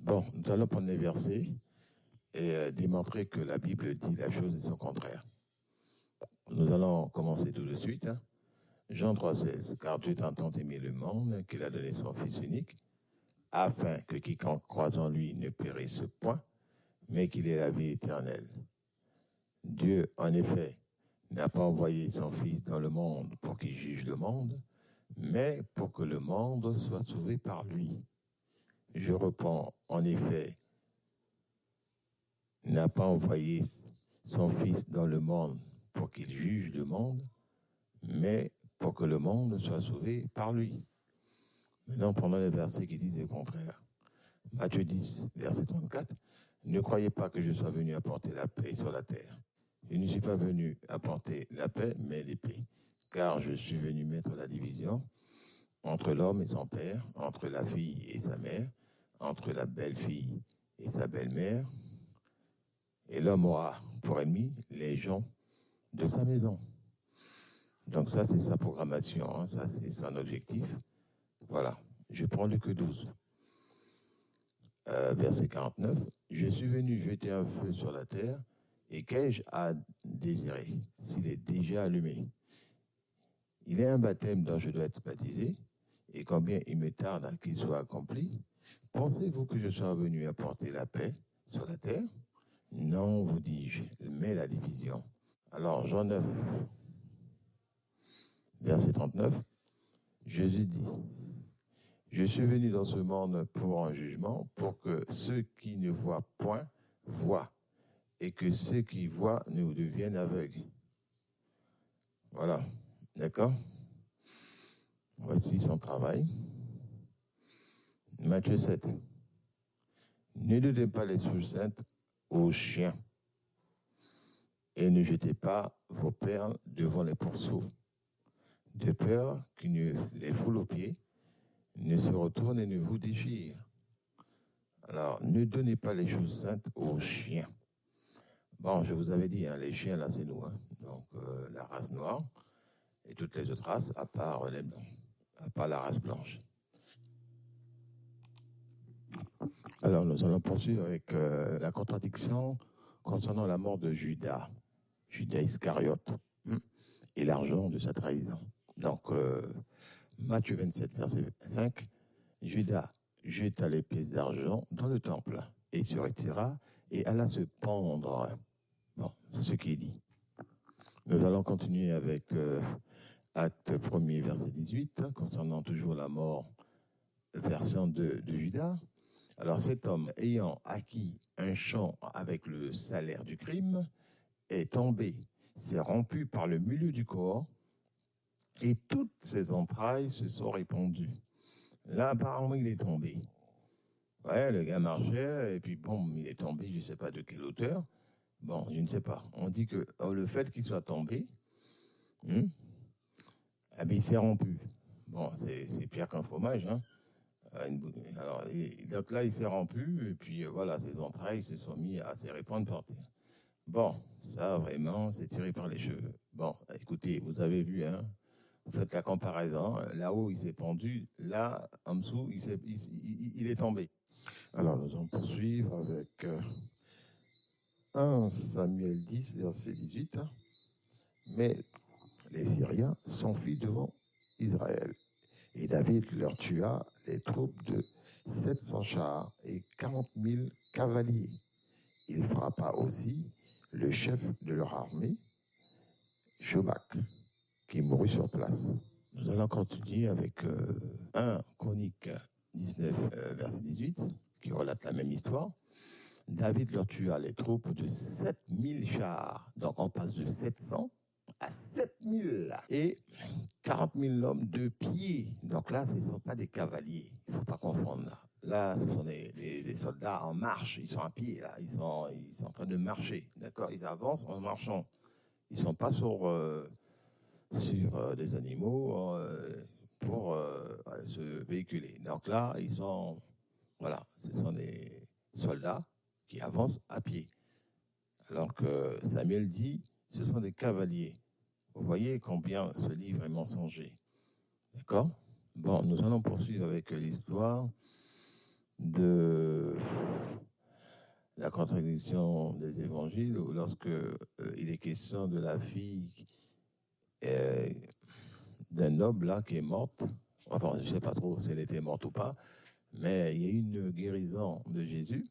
Bon, nous allons prendre les versets et démontrer que la Bible dit la chose et son contraire. Nous allons commencer tout de suite. Jean 3,16. Car Dieu a tant aimé le monde qu'il a donné son Fils unique, afin que quiconque croise en lui ne périsse point, mais qu'il ait la vie éternelle. Dieu, en effet, n'a pas envoyé son Fils dans le monde pour qu'il juge le monde, mais pour que le monde soit sauvé par lui. Je reprends, en effet, n'a pas envoyé son Fils dans le monde pour qu'il juge le monde, mais pour que le monde soit sauvé par lui. Maintenant, prenons les versets qui disent le contraire. Matthieu 10, verset 34. Ne croyez pas que je sois venu apporter la paix sur la terre. Je ne suis pas venu apporter la paix, mais l'épée. Car je suis venu mettre la division entre l'homme et son père, entre la fille et sa mère, entre la belle-fille et sa belle-mère. Et l'homme aura pour ennemi les gens de sa maison. Donc ça, c'est sa programmation, hein, ça, c'est son objectif. Voilà, je prends le que 12. Verset 49. Je suis venu jeter un feu sur la terre, et qu'ai-je à désirer s'il est déjà allumé? Il est un baptême dont je dois être baptisé, et combien il me tarde à qu'il soit accompli. Pensez-vous que je sois venu apporter la paix sur la terre? Non, vous dis-je, mais la division. Alors, Jean 9, verset 39, Jésus dit, je suis venu dans ce monde pour un jugement, pour que ceux qui ne voient point voient, et que ceux qui voient ne deviennent aveugles. Voilà, d'accord? Voici son travail. Matthieu 7. Ne donnez pas les choses saintes aux chiens, et ne jetez pas vos perles devant les pourceaux, de peur qu'ils ne les foulent aux pieds, ne se retournent et ne vous déchirent. Alors, ne donnez pas les choses saintes aux chiens. Bon, je vous avais dit, hein, les chiens, là, c'est nous. Hein. Donc, la race noire et toutes les autres races, à part les blancs, à part la race blanche. Alors, nous allons poursuivre avec la contradiction concernant la mort de Judas, Judas Iscariote, et l'argent de sa trahison. Donc, Matthieu 27, verset 5, Judas jeta les pièces d'argent dans le temple et se retira et alla se pendre. Bon, c'est ce qui est dit. Nous allons continuer avec Acte 1er, verset 18, concernant toujours la mort, version de Judas. Alors cet homme, ayant acquis un champ avec le salaire du crime, est tombé, s'est rompu par le milieu du corps, et toutes ses entrailles se sont répandues. Là, apparemment, il est tombé. Ouais, le gars marchait, et puis bon, il est tombé, je ne sais pas de quelle hauteur. Bon, je ne sais pas. On dit que le fait qu'il soit tombé, eh bien, il s'est rompu. Bon, c'est pire qu'un fromage, hein. Alors, donc là, il s'est rompu, et puis voilà, ses entrailles se sont mis à se répandre par terre. Bon, ça, vraiment, c'est tiré par les cheveux. Bon, écoutez, vous avez vu, hein, vous faites la comparaison. Là-haut, il s'est pendu. Là, en dessous, il est tombé. Alors, nous allons poursuivre avec 1 Samuel 10, verset 18. Mais les Syriens s'enfuient devant Israël. Et David leur tua les troupes de 700 chars et 40 000 cavaliers. Il frappa aussi le chef de leur armée, Shobak, qui mourut sur place. Nous allons continuer avec 1 Chronique 19, verset 18, qui relate la même histoire. David leur tua les troupes de 7000 chars. Donc on passe de 700 à 7000 et 40 000 hommes de pied. Donc là, ce ne sont pas des cavaliers. Il ne faut pas confondre là. Là, ce sont des soldats en marche. Ils sont à pied, là. Ils sont en train de marcher. D'accord? Ils avancent en marchant. Ils ne sont pas sur des animaux pour se véhiculer. Donc là, ce sont des soldats qui avancent à pied. Alors que Samuel dit, ce sont des cavaliers. Vous voyez combien ce livre est mensonger. D'accord? Bon, nous allons poursuivre avec l'histoire de contradiction des évangiles, lorsque il est question de la fille d'un noble là qui est morte. Enfin, je ne sais pas trop si elle était morte ou pas, mais il y a eu une guérison de Jésus.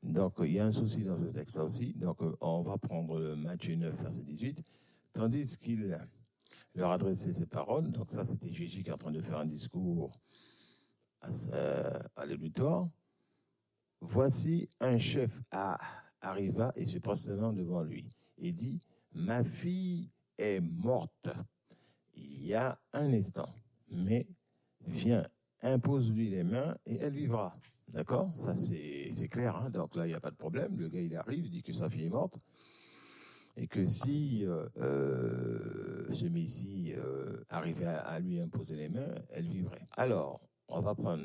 Donc, il y a un souci dans ce texte-là aussi. Donc, on va prendre Matthieu 9, verset 18. Tandis qu'il leur adressait ces paroles, donc ça, c'était Jésus qui est en train de faire un discours à l'auditoire. Voici un chef arriva et se prosternant devant lui et dit, ma fille est morte il y a un instant, mais viens, impose-lui les mains et elle vivra. D'accord? Ça, c'est clair. Hein? Donc là, il n'y a pas de problème. Le gars, il arrive, il dit que sa fille est morte et que si ce Messie arrivait à lui imposer les mains, elle vivrait. Alors, on va prendre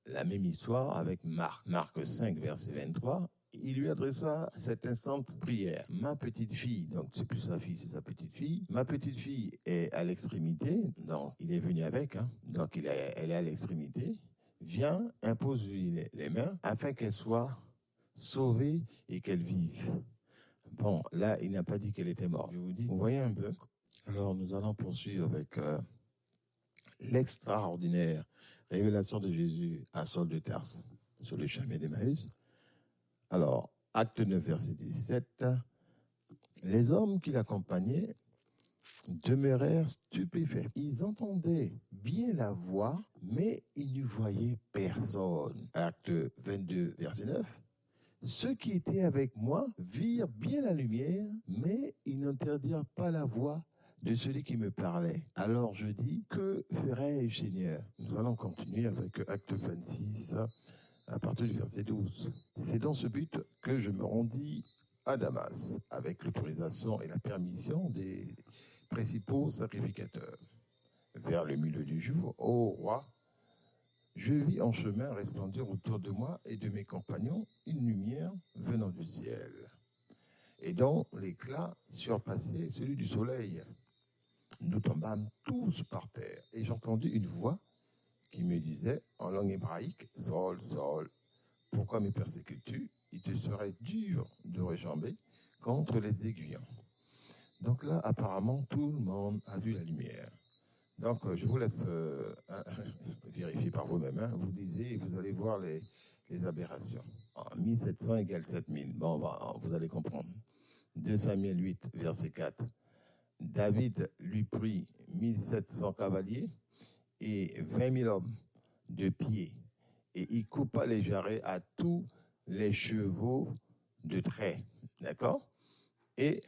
la même histoire avec Marc. Marc 5, verset 23. Il lui adressa cette instante prière. Ma petite fille, donc c'est plus sa fille, c'est sa petite fille. Ma petite fille est à l'extrémité, donc il est venu avec, hein, donc elle est à l'extrémité. Viens, impose-lui les mains afin qu'elle soit sauvée et qu'elle vive. Bon, là, il n'a pas dit qu'elle était morte. Je vous dis, vous voyez un peu. Alors, nous allons poursuivre avec l'extraordinaire révélation de Jésus à Saul de Tarse sur le chemin d'Emmaüs. Alors, acte 9, verset 17, les hommes qui l'accompagnaient demeurèrent stupéfaits. Ils entendaient bien la voix, mais ils ne voyaient personne. Acte 22, verset 9, ceux qui étaient avec moi virent bien la lumière, mais ils n'entendirent pas la voix de celui qui me parlait. Alors je dis, que ferai-je, Seigneur? Nous allons continuer avec acte 26, à partir du verset 12. C'est dans ce but que je me rendis à Damas, avec l'autorisation et la permission des principaux sacrificateurs. Vers le milieu du jour, ô roi, je vis en chemin resplendir autour de moi et de mes compagnons une lumière venant du ciel, et dont l'éclat surpassait celui du soleil. Nous tombâmes tous par terre, et j'entendis une voix qui me disait en langue hébraïque, « Saul, Saul, pourquoi me persécutes-tu? Il te serait dur de rechamber contre les aiguillons. » Donc là, apparemment, tout le monde a vu la lumière. Donc, je vous laisse vérifier par vous-même. Hein. Vous lisez et vous allez voir les aberrations. 1700 égale 7000. Bon, vous allez comprendre. 2 Samuel 8, verset 4. David lui prit 1700 cavaliers et 20 000 hommes de pied, et il coupa les jarrets à tous les chevaux de trait, d'accord? Et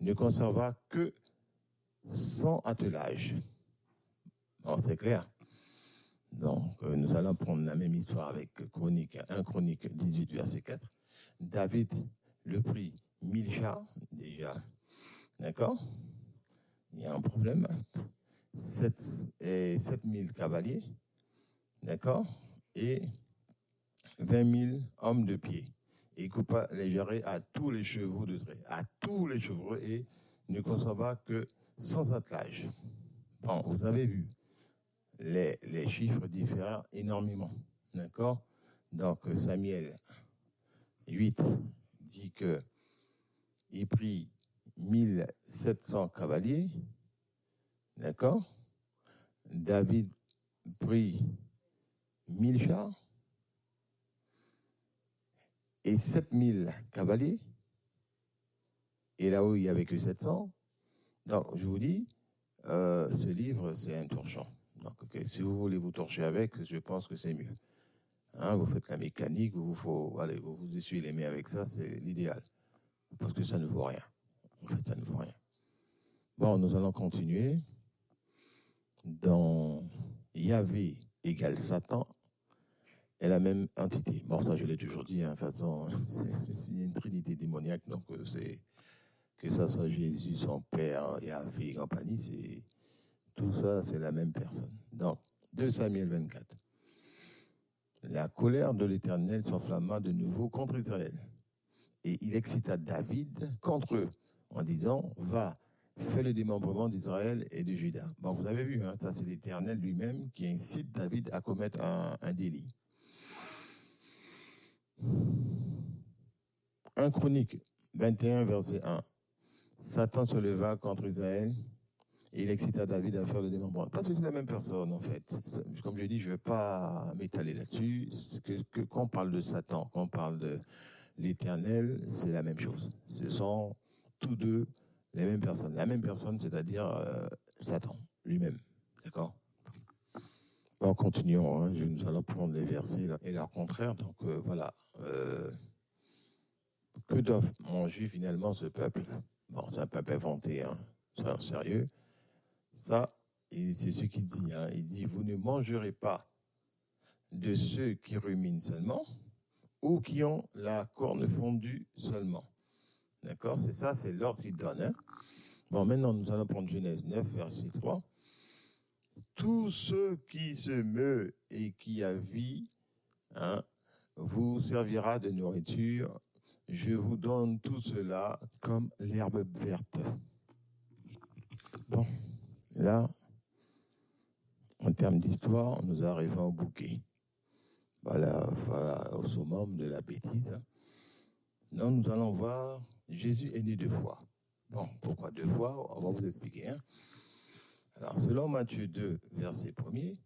ne conserva que 100 attelages. Bon, c'est clair. Donc, nous allons prendre la même histoire avec 1 Chronique 18, verset 4. David le prit 1000 chars, déjà, d'accord? Il y a un problème. 7000 cavaliers, d'accord, et 20 000 hommes de pied. Il coupa les jarrets à tous les chevaux de trait, à tous les chevaux, et ne conserva que 100 attelages. Bon, vous avez vu, les chiffres diffèrent énormément, d'accord. Donc, Samuel 8 dit que il prit 1700 cavaliers, d'accord. David prit 1000 chars et 7000 cavaliers. Et là où il n'y avait que 700. Donc, je vous dis, ce livre, c'est un torchon. Donc, si vous voulez vous torcher avec, je pense que c'est mieux. Hein, vous faites la mécanique, vous essuyez les mains avec ça, c'est l'idéal. Parce que ça ne vaut rien. En fait, ça ne vaut rien. Bon, nous allons continuer. Dans Yahvé égale Satan est la même entité. Bon, ça, je l'ai toujours dit, hein, de toute façon, c'est une trinité démoniaque, donc c'est que ça soit Jésus, son Père, Yahvé et compagnie, tout ça, c'est la même personne. Donc, 2 Samuel 24. La colère de l'Éternel s'enflamma de nouveau contre Israël. Et il excita David contre eux, en disant, va, fais le démembrement d'Israël et de Juda. Bon, vous avez vu, hein, ça c'est l'Éternel lui-même qui incite David à commettre un délit. 1 Chronique 21, verset 1. Satan se leva contre Israël et il excita David à faire le démembrement. Parce que c'est la même personne, en fait. Comme je dis, je ne vais pas m'étaler là-dessus. Quand on parle de Satan, quand on parle de l'Éternel, c'est la même chose. Ce sont tous deux les mêmes personnes. La même personne, c'est-à-dire Satan lui-même. D'accord? Bon, continuons. Hein. Nous allons prendre les versets et leur contraire. Donc, voilà. Que doit manger finalement ce peuple? Bon, c'est un peuple inventé, hein. Soyons sérieux. Ça, c'est ce qu'il dit. Hein. Il dit, vous ne mangerez pas de ceux qui ruminent seulement ou qui ont la corne fondue seulement. D'accord? C'est ça, c'est l'ordre qu'il donne. Hein. Bon, maintenant, nous allons prendre Genèse 9, verset 3. Tout ce qui se meut et qui a vie, hein, vous servira de nourriture. Je vous donne tout cela comme l'herbe verte. Bon, là, en termes d'histoire, nous arrivons au bouquet. Voilà, au summum de la bêtise. Non, nous allons voir, Jésus est né 2 fois. Bon, pourquoi 2 fois? On va vous expliquer. Hein. Alors, selon Matthieu 2, verset 1er,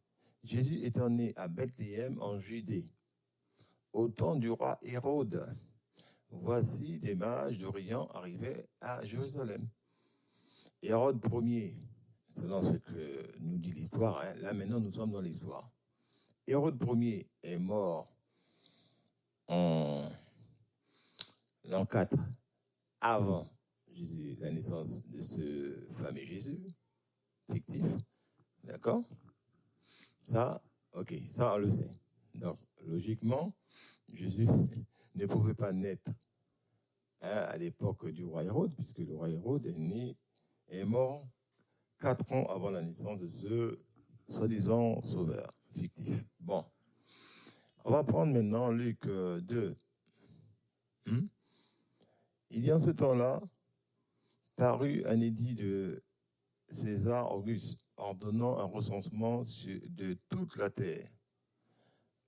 Jésus étant né à Bethléem en Judée, au temps du roi Hérode. Voici des mages d'Orient arrivaient à Jérusalem. Hérode Ier, selon ce que nous dit l'histoire, hein, là maintenant nous sommes dans l'histoire. Hérode Ier est mort en l'an 4 avant Jésus, la naissance de ce fameux Jésus fictif. D'accord? Ça, ok, ça on le sait. Donc, logiquement, Jésus ne pouvait pas naître à l'époque du roi Hérode, puisque le roi Hérode est mort 4 ans avant la naissance de ce soi-disant sauveur fictif. Bon, on va prendre maintenant Luc 2. Il y a en ce temps-là parut un édit de César Auguste ordonnant un recensement de toute la terre.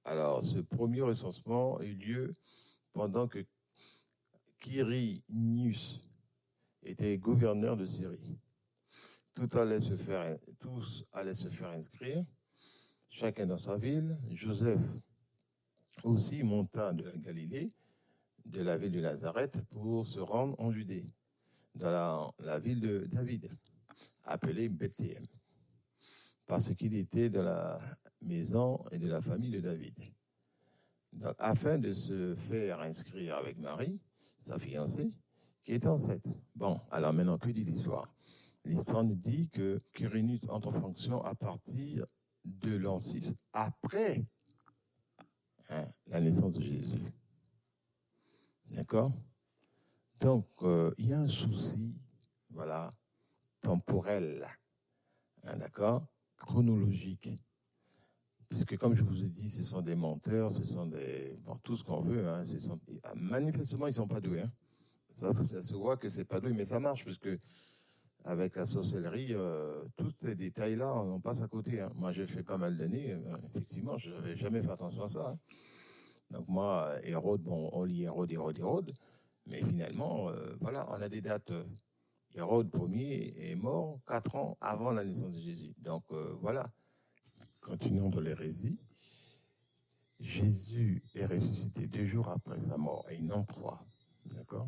Alors, ce premier recensement eut lieu pendant que Quirinius était gouverneur de Syrie. Tous allaient se faire inscrire, chacun dans sa ville. Joseph aussi monta de la Galilée, de la ville de Nazareth, pour se rendre en Judée, dans la ville de David, appelée Bethléem, parce qu'il était de la maison et de la famille de David. Donc, afin de se faire inscrire avec Marie, sa fiancée, qui est enceinte. Bon, alors maintenant, que dit l'histoire? L'histoire nous dit que Quirinius entre en fonction à partir de l'an 6, après la naissance de Jésus. D'accord? Donc, il y a un souci, voilà, temporel, d'accord, chronologique. Puisque, comme je vous ai dit, ce sont des menteurs, ce sont tout ce qu'on veut. Hein, manifestement, ils ne sont pas doués. Hein. Ça se voit que c'est pas doué, mais ça marche, parce que avec la sorcellerie, tous ces détails-là, on passe à côté. Hein. Moi, j'ai fait pas mal d'années, effectivement, je n'avais jamais fait attention à ça. Hein. Donc moi, Hérode, bon, on lit Hérode, mais finalement, voilà, on a des dates. Hérode Ier est mort 4 ans avant la naissance de Jésus. Donc voilà. Continuons de l'hérésie. Jésus est ressuscité 2 jours après sa mort, et non 3. D'accord?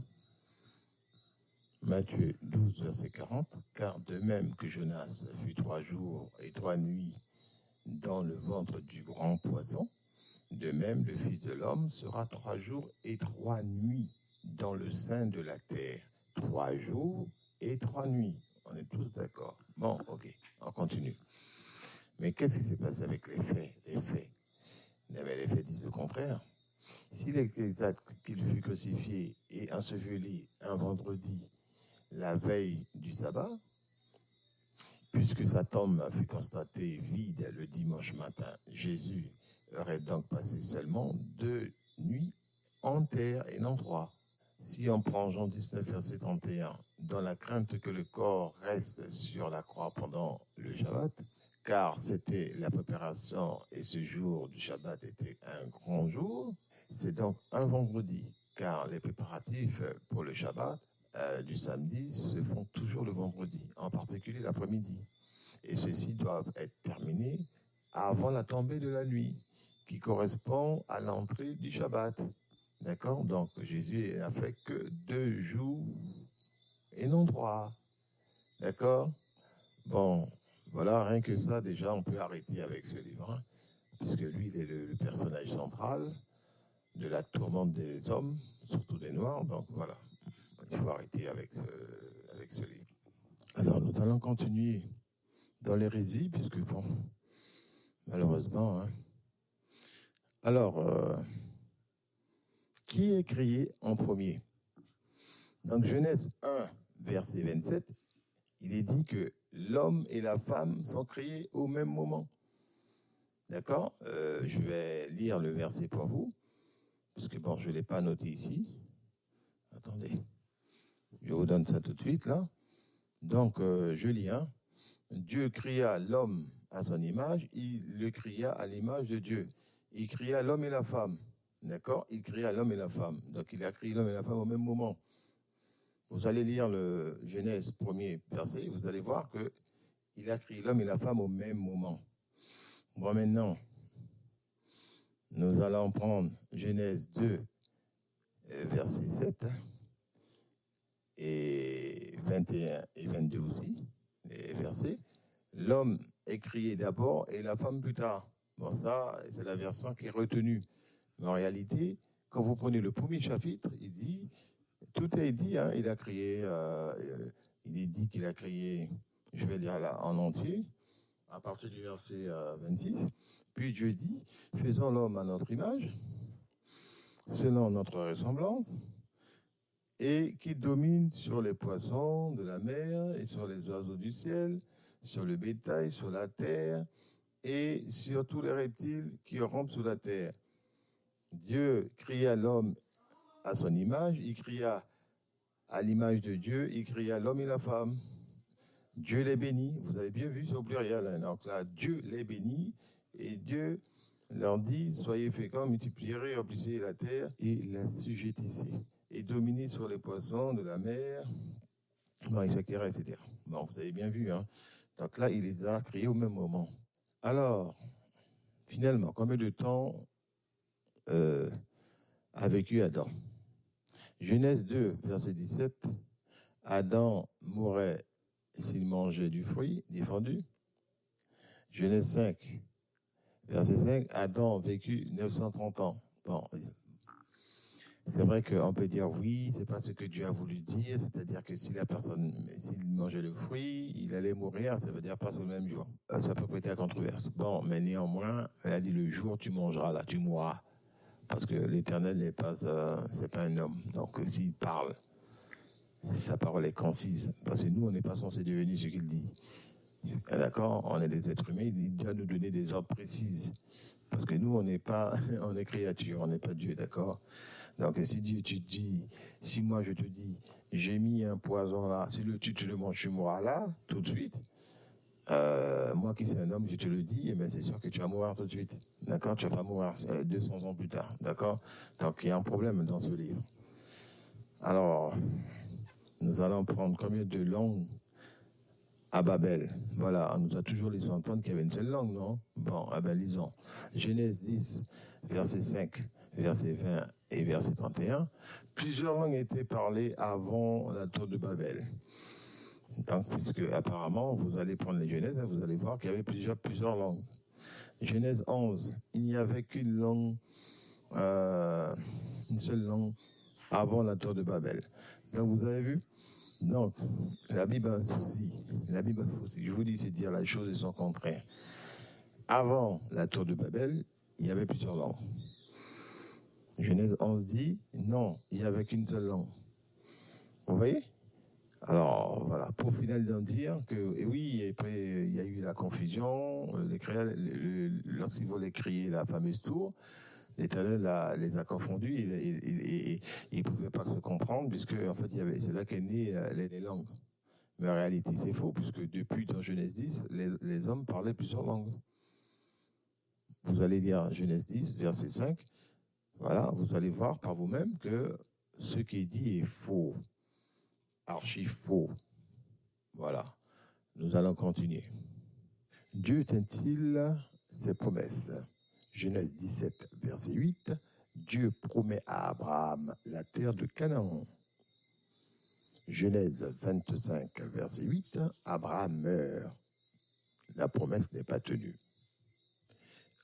Matthieu 12, verset 40. Car de même que Jonas fut 3 jours et 3 nuits dans le ventre du grand poisson, de même le Fils de l'homme sera 3 jours et 3 nuits dans le sein de la terre. 3 jours et 3 nuits. On est tous d'accord. Bon, ok, on continue. Mais qu'est-ce qui s'est passé avec les faits? Les faits disent le contraire. S'il est exact qu'il fut crucifié et enseveli un vendredi, la veille du sabbat, puisque sa tombe fut constatée vide le dimanche matin, Jésus aurait donc passé seulement 2 nuits en terre et non 3. Si on prend Jean 19, verset 31, dans la crainte que le corps reste sur la croix pendant le Shabbat, car c'était la préparation et ce jour du Shabbat était un grand jour, c'est donc un vendredi, car les préparatifs pour le Shabbat du samedi se font toujours le vendredi, en particulier l'après-midi. Et ceux-ci doivent être terminés avant la tombée de la nuit, qui correspond à l'entrée du Shabbat. D'accord? Donc, Jésus n'a fait que 2 jours et non 3. D'accord? Bon, voilà, rien que ça, déjà, on peut arrêter avec ce livre, hein, puisque lui, il est le personnage central de la tourmente des hommes, surtout des Noirs. Donc, voilà, il faut arrêter avec ce livre. Alors, nous allons continuer dans l'hérésie, puisque, bon, malheureusement, hein. Alors, qui est créé en premier? Donc, Genèse 1, verset 27, il est dit que l'homme et la femme sont créés au même moment. D'accord? Je vais lire le verset pour vous, parce que bon, je ne l'ai pas noté ici. Attendez, je vous donne ça tout de suite, là. Donc, je lis, hein. Dieu créa l'homme à son image, il le créa à l'image de Dieu. Il créa l'homme et la femme. D'accord? Il créa l'homme et la femme. Donc, il a créé l'homme et la femme au même moment. Vous allez lire le Genèse 1er verset, vous allez voir qu'il a créé l'homme et la femme au même moment. Bon, maintenant, nous allons prendre Genèse 2, verset 7, et 21 et 22 aussi, les versets. L'homme est créé d'abord et la femme plus tard. Bon, ça, c'est la version qui est retenue. Mais en réalité, quand vous prenez le premier chapitre, il dit, tout est dit, hein, il a créé, il est dit qu'il a créé, je vais lire là en entier, à partir du verset 26. Puis Dieu dit, faisons l'homme à notre image, selon notre ressemblance, et qui domine sur les poissons de la mer et sur les oiseaux du ciel, sur le bétail, sur la terre et sur tous les reptiles qui rampent sous la terre. Dieu créa l'homme à son image, il créa à l'image de Dieu, il créa l'homme et la femme. Dieu les bénit, vous avez bien vu, c'est au pluriel. Hein. Donc là, Dieu les bénit et Dieu leur dit, soyez féconds, multiplierez, remplissez la terre et la sujettissez. Et dominez sur les poissons de la mer, bon, etc., etc. Bon, vous avez bien vu, hein. Donc là, il les a créés au même moment. Alors, finalement, combien de temps a vécu Adam? Genèse 2, verset 17, Adam mourrait s'il mangeait du fruit défendu. Genèse 5, verset 5, Adam vécut 930 ans. Bon, c'est vrai qu'on peut dire oui, c'est pas ce que Dieu a voulu dire, c'est-à-dire que si la personne, s'il mangeait le fruit, il allait mourir, ça veut dire pas le même jour. Ça peut prêter à controverse. Bon, mais néanmoins, elle a dit le jour tu mangeras, là, tu mourras. Parce que l'Éternel n'est pas, c'est pas un homme. Donc, s'il parle, sa parole est concise. Parce que nous, on n'est pas censé devenir ce qu'il dit. D'accord? On est des êtres humains, il doit nous donner des ordres précises. Parce que nous, on n'est pas, on est créature, on n'est pas Dieu, d'accord? Donc, si Dieu, tu te dis, si moi je te dis, j'ai mis un poison là, si tu le manges, tu mourras là, tout de suite. Moi qui suis un homme, je te le dis, mais c'est sûr que tu vas mourir tout de suite. D'accord? Tu vas pas mourir 200 ans plus tard. D'accord? Donc, il y a un problème dans ce livre. Alors, nous allons prendre combien de langues à Babel? Voilà, on nous a toujours laissé entendre qu'il y avait une seule langue, non? Bon, eh bien, lisons. Genèse 10, verset 5, verset 20 et verset 31. Plusieurs langues étaient parlées avant la tour de Babel. Donc, puisque apparemment, vous allez prendre les Genèses, vous allez voir qu'il y avait plusieurs langues. Genèse 11, il n'y avait qu'une langue, une seule langue avant la tour de Babel. Donc, vous avez vu? Donc, la Bible a un souci. La Bible a un souci. Je vous dis, c'est dire la chose et son contraire. Avant la tour de Babel, il y avait plusieurs langues. Genèse 11 dit, non, il n'y avait qu'une seule langue. Vous voyez? Alors, voilà, pour finalement dire que, et oui, après, il y a eu la confusion, lorsqu'ils voulaient créer la fameuse tour, l'Éternel les a confondus, et ils ne pouvaient pas se comprendre, puisque, en fait, c'est là qu'est née les langues. Mais en réalité, c'est faux, puisque depuis, dans Genèse 10, les hommes parlaient plusieurs langues. Vous allez lire Genèse 10, verset 5, voilà, vous allez voir par vous-même que ce qui est dit est faux, archi faux. Voilà, nous allons continuer. Dieu tient-il ses promesses? Genèse 17, verset 8. Dieu promet à Abraham la terre de Canaan. Genèse 25, verset 8. Abraham meurt. La promesse n'est pas tenue.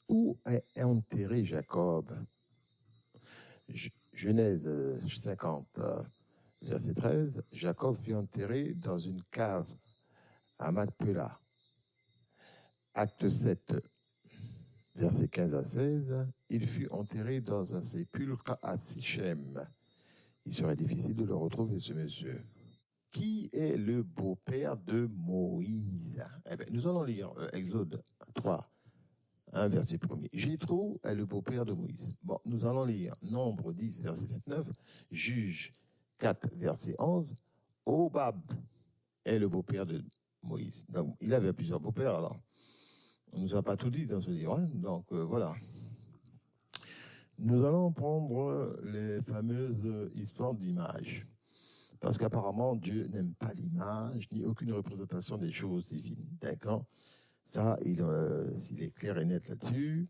Où est enterré Jacob? Genèse 50, verset 13. Jacob fut enterré dans une cave à Macpéla. Acte 7, versets 15 à 16, il fut enterré dans un sépulcre à Sichem. Il serait difficile de le retrouver, ce monsieur. Qui est le beau-père de Moïse? Eh bien, nous allons lire Exode 3, verset 1er. Jéthro est le beau-père de Moïse. Bon, nous allons lire Nombre 10, verset 29, Juge 4, verset 11. Hobab est le beau-père de Moïse. Donc, il avait plusieurs beaux-pères, alors. On ne nous a pas tout dit dans ce livre, hein? Donc voilà. Nous allons prendre les fameuses histoires d'images. Parce qu'apparemment, Dieu n'aime pas l'image, ni aucune représentation des choses divines. D'accord? Ça, s'il est clair et net là-dessus,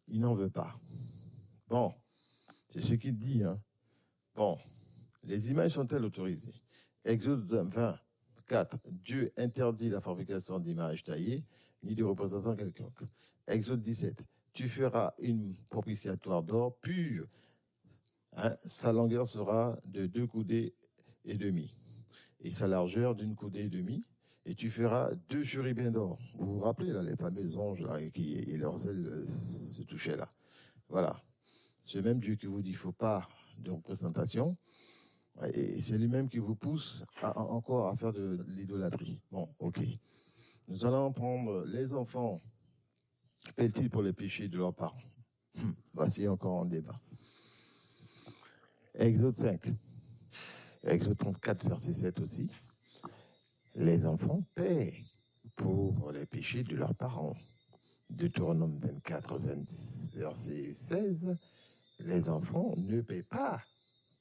il n'en veut pas. Bon, c'est ce qu'il dit. Hein? Bon, les images sont-elles autorisées? Exode 24, Dieu interdit la fabrication d'images taillées, ni de représentation quelconque. Exode 17, tu feras une propitiatoire d'or pur. Hein, sa longueur sera de 2 coudées et demi, et sa largeur d'une coudée et demie. Et tu feras 2 chérubins d'or. Vous vous rappelez, là, les fameux anges là, et leurs ailes se touchaient là. Voilà. Ce même Dieu qui vous dit qu'il ne faut pas de représentation, et c'est lui-même qui vous pousse encore à faire de l'idolâtrie. Bon, ok. Nous allons prendre les enfants. Paient-ils pour les péchés de leurs parents? Voici encore un débat. Exode 5. Exode 34, verset 7 aussi. Les enfants paient pour les péchés de leurs parents. Deutéronome 24, verset 16. Les enfants ne paient pas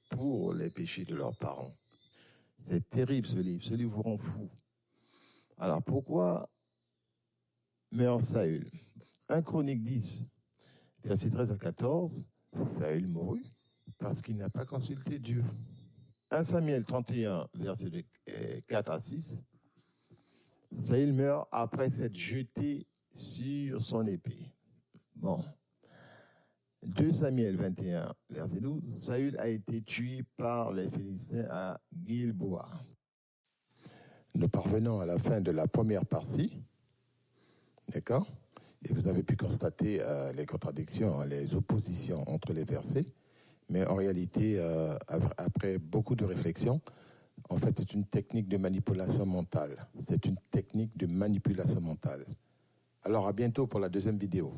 pour les péchés de leurs parents. C'est terrible ce livre. Ce livre vous rend fou. Alors pourquoi meurt Saül? 1 Chronique 10, verset 13 à 14, Saül mourut parce qu'il n'a pas consulté Dieu. 1 Samuel 31, verset 4 à 6, Saül meurt après s'être jeté sur son épée. Bon. 2 Samuel 21, verset 12, Saül a été tué par les Philistins à Gilboa. Nous parvenons à la fin de la première partie. D'accord? Et vous avez pu constater les contradictions, les oppositions entre les versets. Mais en réalité, après beaucoup de réflexion, en fait, c'est une technique de manipulation mentale. C'est une technique de manipulation mentale. Alors, à bientôt pour la deuxième vidéo.